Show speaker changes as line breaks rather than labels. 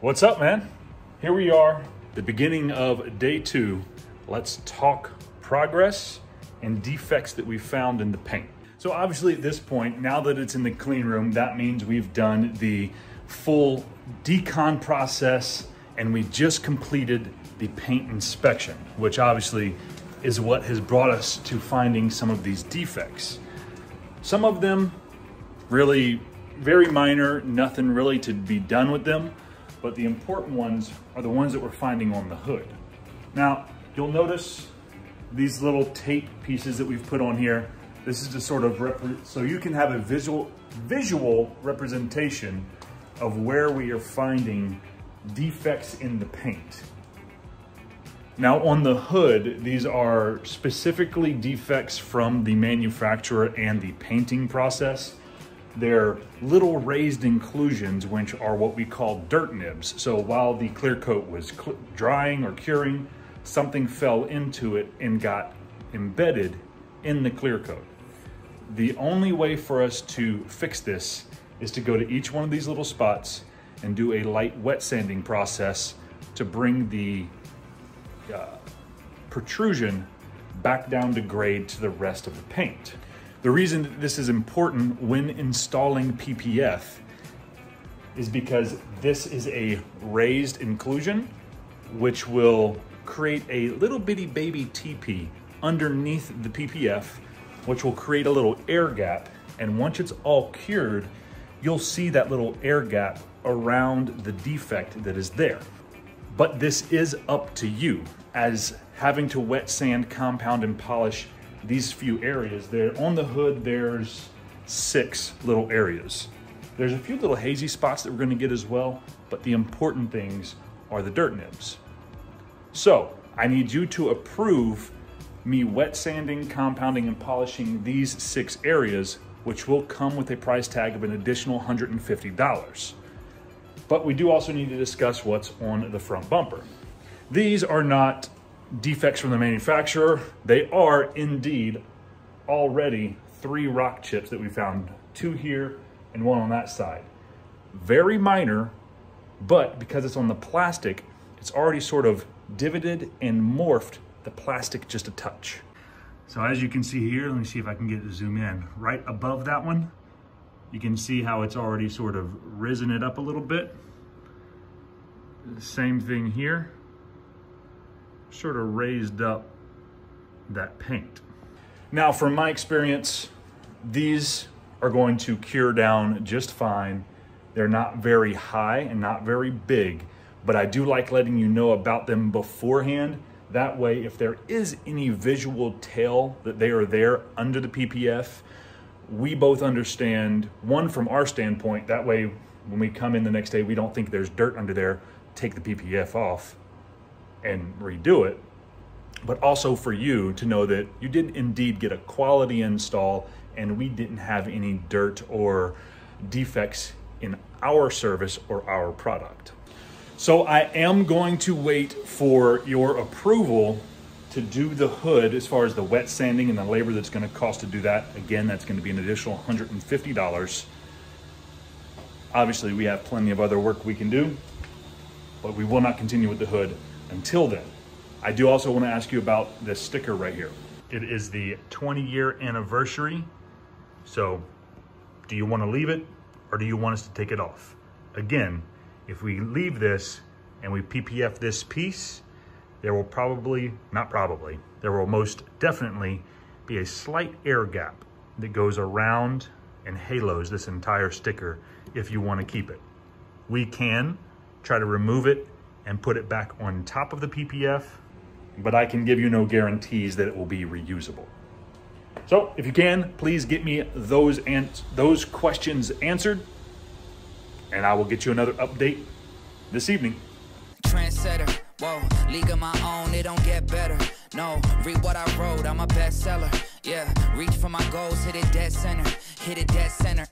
What's up, man? Here we are, the beginning of day 2. Let's talk progress and defects that we found in the paint. So obviously at this point, now that it's in the clean room, that means we've done the full decon process and we just completed the paint inspection, which obviously is what has brought us to finding some of these defects. Some of them really very minor, nothing really to be done with them, but the important ones are the ones that we're finding on the hood. Now, you'll notice these little tape pieces that we've put on here. This is just sort of, so you can have a visual representation of where we are finding defects in the paint. Now on the hood, these are specifically defects from the manufacturer and the painting process. They're little raised inclusions, which are what we call dirt nibs. So while the clear coat was drying or curing, something fell into it and got embedded in the clear coat. The only way for us to fix this is to go to each one of these little spots and do a light wet sanding process to bring the protrusion back down to grade to the rest of the paint. The reason that this is important when installing PPF is because this is a raised inclusion, which will create a little bitty baby teepee underneath the PPF, which will create a little air gap. And once it's all cured, you'll see that little air gap around the defect that is there. But this is up to you, as having to wet sand, compound, and polish these few areas. There on the hood, there's 6 little areas. There's a few little hazy spots that we're gonna get as well, but the important things are the dirt nibs. So I need you to approve me wet sanding, compounding, and polishing these 6 areas, which will come with a price tag of an additional $150. But we do also need to discuss what's on the front bumper. These are not defects from the manufacturer. They are indeed already 3 rock chips that we found, 2 here and 1 on that side. Very minor, but because it's on the plastic, it's already sort of divoted and morphed the plastic just a touch. So as you can see here, let me see if I can get it to zoom in. Right above that one, you can see how it's already sort of risen it up a little bit. The same thing here, sort of raised up that paint. Now from my experience, these are going to cure down just fine. They're not very high and not very big, but I do like letting you know about them beforehand. That way, if there is any visual tell that they are there under the PPF, we both understand, one, from our standpoint, that way when we come in the next day, we don't think there's dirt under there, take the PPF off and redo it. But also for you to know that you did indeed get a quality install and we didn't have any dirt or defects in our service or our product. So I am going to wait for your approval to do the hood as far as the wet sanding and the labor that's going to cost to do that. Again, that's going to be an additional $150. Obviously, we have plenty of other work we can do, but we will not continue with the hood until then. I do also want to ask you about this sticker right here. It is the 20-year anniversary. So do you want to leave it or do you want us to take it off? Again, if we leave this and we PPF this piece, there will there will most definitely be a slight air gap that goes around and halos this entire sticker if you want to keep it. We can try to remove it and put it back on top of the PPF, but I can give you no guarantees that it will be reusable. So if you can, please get me those questions answered, and I will get you another update this evening.
Trendsetter, whoa, league of my own, it don't get better. No, read what I wrote, I'm a bestseller. Yeah, reach for my goals, hit it dead center.